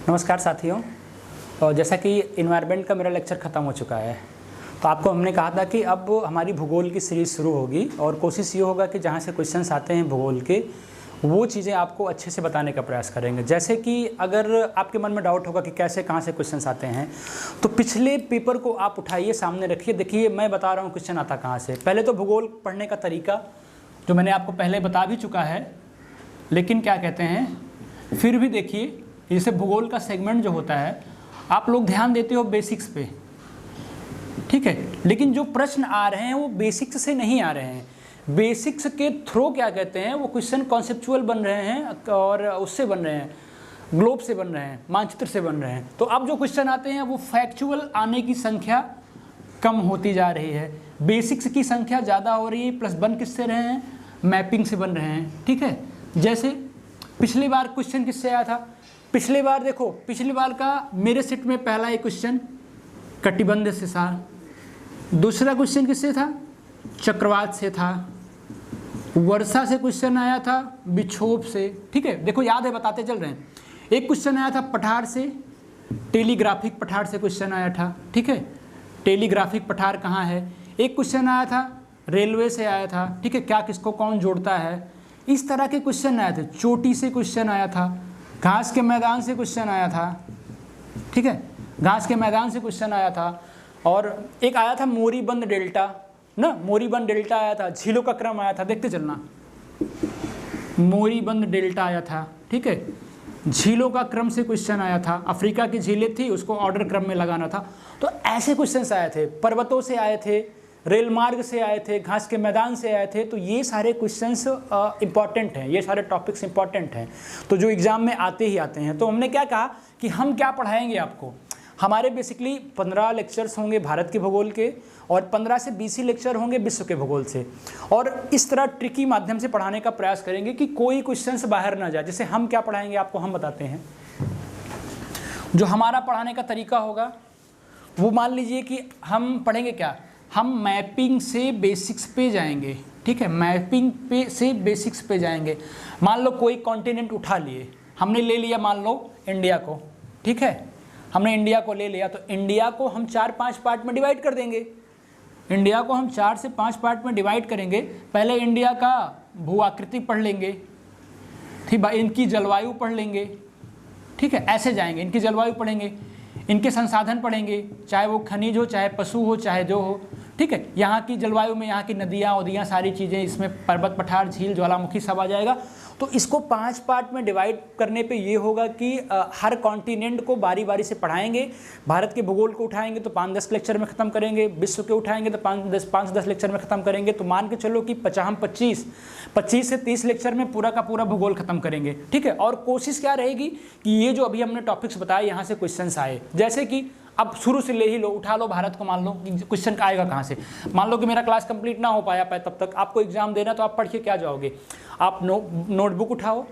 नमस्कार साथियों। और जैसा कि इन्वायरमेंट का मेरा लेक्चर ख़त्म हो चुका है, तो आपको हमने कहा था कि अब हमारी भूगोल की सीरीज़ शुरू होगी और कोशिश ये होगा कि जहाँ से क्वेश्चंस आते हैं भूगोल के, वो चीज़ें आपको अच्छे से बताने का प्रयास करेंगे। जैसे कि अगर आपके मन में डाउट होगा कि कैसे कहाँ से क्वेश्चंस आते हैं, तो पिछले पेपर को आप उठाइए, सामने रखिए, देखिए मैं बता रहा हूँ क्वेश्चन आता कहाँ से। पहले तो भूगोल पढ़ने का तरीका जो मैंने आपको पहले बता भी चुका है, लेकिन क्या कहते हैं फिर भी देखिए, जैसे भूगोल का सेगमेंट जो होता है आप लोग ध्यान देते हो बेसिक्स पे, ठीक है, लेकिन जो प्रश्न आ रहे हैं वो बेसिक्स से नहीं आ रहे हैं। बेसिक्स के थ्रू क्या कहते हैं वो क्वेश्चन कॉन्सेप्चुअल बन रहे हैं और उससे बन रहे हैं, ग्लोब से बन रहे हैं, मानचित्र से बन रहे हैं। तो अब जो क्वेश्चन आते हैं वो फैक्चुअल आने की संख्या कम होती जा रही है, बेसिक्स की संख्या ज़्यादा हो रही है। प्लस बन किससे रहे हैं? मैपिंग से बन रहे हैं, ठीक है। जैसे पिछली बार क्वेश्चन किससे आया था? पिछली बार देखो, पिछली बार का मेरे सेट में पहला एक क्वेश्चन कटिबंध से था, दूसरा क्वेश्चन किससे था? चक्रवात से था, वर्षा से क्वेश्चन आया था, विक्षोभ से, ठीक है। देखो याद है, बताते चल रहे हैं। एक क्वेश्चन आया था पठार से, टेलीग्राफिक पठार से क्वेश्चन आया था, ठीक है। टेलीग्राफिक पठार कहाँ है? एक क्वेश्चन आया था रेलवे से आया था, ठीक है, क्या किसको कौन जोड़ता है, इस तरह के क्वेश्चन आए थे। चोटी से क्वेश्चन आया था, घास के मैदान से क्वेश्चन आया था, ठीक है, घास के मैदान से क्वेश्चन आया था। और एक आया था मोरीबंद डेल्टा ना, मोरीबंद डेल्टा आया था, झीलों का क्रम आया था, देखते चलना, मोरीबंद डेल्टा आया था, ठीक है। झीलों का क्रम से क्वेश्चन आया था, अफ्रीका की झीलें थी उसको ऑर्डर क्रम में लगाना था। तो ऐसे क्वेश्चंस आए थे, पर्वतों से आए थे, रेल मार्ग से आए थे, घास के मैदान से आए थे। तो ये सारे क्वेश्चंस इंपॉर्टेंट हैं, ये सारे टॉपिक्स इंपॉर्टेंट हैं, तो जो एग्जाम में आते ही आते हैं। तो हमने क्या कहा कि हम क्या पढ़ाएंगे आपको। हमारे बेसिकली 15 लेक्चर्स होंगे भारत के भूगोल के और 15 से 20 ही लेक्चर होंगे विश्व के भूगोल से। और इस तरह ट्रिकी माध्यम से पढ़ाने का प्रयास करेंगे कि कोई क्वेश्चंस बाहर ना जाए। जैसे हम क्या पढ़ाएंगे आपको, हम बताते हैं। जो हमारा पढ़ाने का तरीका होगा वो मान लीजिए कि हम पढ़ेंगे क्या, हम मैपिंग से बेसिक्स पे जाएंगे, ठीक है, मैपिंग पे से बेसिक्स पे जाएंगे। मान लो कोई कॉन्टिनेंट उठा लिए, हमने ले लिया मान लो इंडिया को, ठीक है, हमने इंडिया को ले लिया। तो इंडिया को हम 4-5 पार्ट में डिवाइड कर देंगे। इंडिया को हम 4 से 5 पार्ट में डिवाइड करेंगे। पहले इंडिया का भू आकृति पढ़ लेंगे, ठीक है, इनकी जलवायु पढ़ लेंगे, ठीक है, ऐसे जाएंगे। इनकी जलवायु पढ़ेंगे, इनके संसाधन पढ़ेंगे, चाहे वो खनिज हो, चाहे पशु हो, चाहे जो हो, ठीक है। यहाँ की जलवायु में यहाँ की नदियाँ उदियाँ सारी चीज़ें, इसमें पर्वत पठार झील ज्वालामुखी सब आ जाएगा। तो इसको 5 पार्ट में डिवाइड करने पे ये होगा कि हर कॉन्टिनेंट को बारी बारी से पढ़ाएंगे। भारत के भूगोल को उठाएंगे तो 5-10 लेक्चर में ख़त्म करेंगे, विश्व के उठाएंगे तो 5-10 लेक्चर में ख़त्म करेंगे। तो मान के चलो कि 25 से 30 लेक्चर में पूरा का पूरा भूगोल खत्म करेंगे, ठीक है। और कोशिश क्या रहेगी कि ये जो अभी हमने टॉपिक्स बताए यहाँ से क्वेश्चंस आए। जैसे कि अब शुरू से ले ही लो, उठा लो भारत को, मान लो कि क्वेश्चन आएगा कहाँ से। मान लो कि मेरा क्लास कंप्लीट ना हो पाया तब तक आपको एग्जाम देना, तो आप पढ़ के क्या जाओगे? आप नोटबुक उठाओ,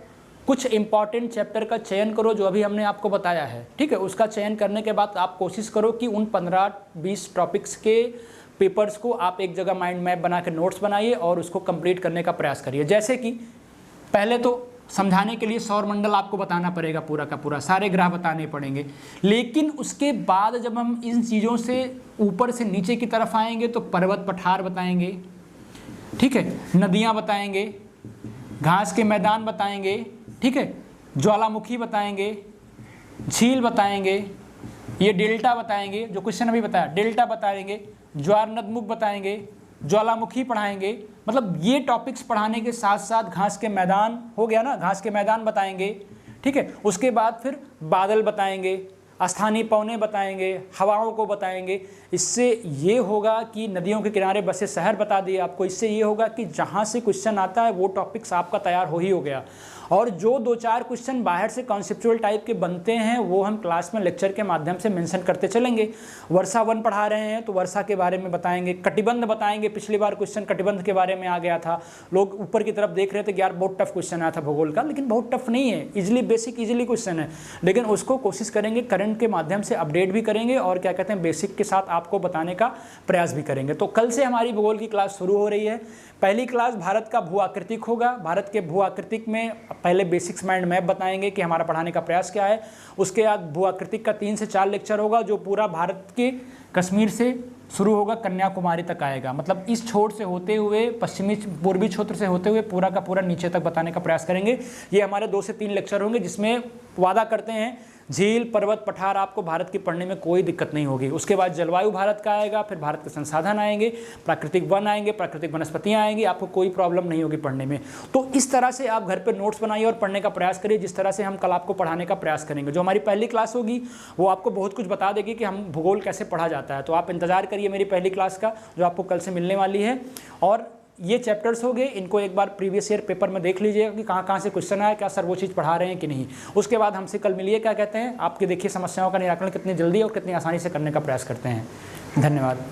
कुछ इंपॉर्टेंट चैप्टर का चयन करो जो अभी हमने आपको बताया है, ठीक है। उसका चयन करने के बाद आप कोशिश करो कि उन 15-20 टॉपिक्स के पेपर्स को आप एक जगह माइंड मैप बना के नोट्स बनाइए और उसको कंप्लीट करने का प्रयास करिए। जैसे कि पहले तो समझाने के लिए सौर मंडल आपको बताना पड़ेगा, पूरा का पूरा सारे ग्रह बताने पड़ेंगे। लेकिन उसके बाद जब हम इन चीज़ों से ऊपर से नीचे की तरफ आएंगे तो पर्वत पठार बताएंगे, ठीक है, नदियाँ बताएंगे, घास के मैदान बताएंगे, ठीक है, ज्वालामुखी बताएंगे, झील बताएंगे, ये डेल्टा बताएंगे, जो क्वेश्चन अभी बताया डेल्टा बताएंगे, ज्वार नदमुख बताएंगे, ज्वालामुखी पढ़ाएंगे। मतलब ये टॉपिक्स पढ़ाने के साथ साथ घास के मैदान हो गया ना, घास के मैदान बताएंगे, ठीक है। उसके बाद फिर बादल बताएंगे, स्थानीय पवने बताएंगे, हवाओं को बताएंगे। इससे ये होगा कि नदियों के किनारे बसे शहर बता दिए आपको। इससे ये होगा कि जहाँ से क्वेश्चन आता है वो टॉपिक्स आपका तैयार हो ही हो गया। और जो 2-4 क्वेश्चन बाहर से कॉन्सेप्चुअल टाइप के बनते हैं वो हम क्लास में लेक्चर के माध्यम से मेंशन करते चलेंगे। वर्षा वन पढ़ा रहे हैं तो वर्षा के बारे में बताएंगे, कटिबंध बताएंगे। पिछली बार क्वेश्चन कटिबंध के बारे में आ गया था, लोग ऊपर की तरफ देख रहे थे कि यार बहुत टफ क्वेश्चन आया था भूगोल का, लेकिन बहुत टफ नहीं है, इजिली बेसिक इजिली क्वेश्चन है। लेकिन उसको कोशिश करेंगे करंट के माध्यम से अपडेट भी करेंगे और क्या कहते हैं बेसिक के साथ आपको बताने का प्रयास भी करेंगे। तो कल से हमारी भूगोल की क्लास शुरू हो रही है। पहली क्लास भारत का भू आकृतिक होगा। भारत के भू आकृतिक में पहले बेसिक्स माइंड मैप बताएंगे कि हमारा पढ़ाने का प्रयास क्या है। उसके बाद भूआकृतिक का 3 से 4 लेक्चर होगा जो पूरा भारत के कश्मीर से शुरू होगा, कन्याकुमारी तक आएगा। मतलब इस छोर से होते हुए पश्चिमी पूर्वी क्षेत्र से होते हुए पूरा का पूरा नीचे तक बताने का प्रयास करेंगे। ये हमारे 2 से 3 लेक्चर होंगे जिसमें वादा करते हैं झील, पर्वत, पठार आपको भारत की पढ़ने में कोई दिक्कत नहीं होगी। उसके बाद जलवायु भारत का आएगा, फिर भारत के संसाधन आएंगे, प्राकृतिक वन आएंगे, प्राकृतिक वनस्पतियाँ आएंगी, आपको कोई प्रॉब्लम नहीं होगी पढ़ने में। तो इस तरह से आप घर पर नोट्स बनाइए और पढ़ने का प्रयास करिए जिस तरह से हम कल आपको पढ़ाने का प्रयास करेंगे। जो हमारी पहली क्लास होगी वो आपको बहुत कुछ बता देगी कि हम भूगोल कैसे पढ़ा जाता है। तो आप इंतजार करिए मेरी पहली क्लास का जो आपको कल से मिलने वाली है। और ये चैप्टर्स हो गए, इनको एक बार प्रीवियस ईयर पेपर में देख लीजिएगा कि कहाँ कहाँ से क्वेश्चन आया, क्या सर वो चीज़ पढ़ा रहे हैं कि नहीं। उसके बाद हमसे कल मिलिए, क्या कहते हैं आपके देखिए समस्याओं का निराकरण कितनी जल्दी और कितनी आसानी से करने का प्रयास करते हैं। धन्यवाद।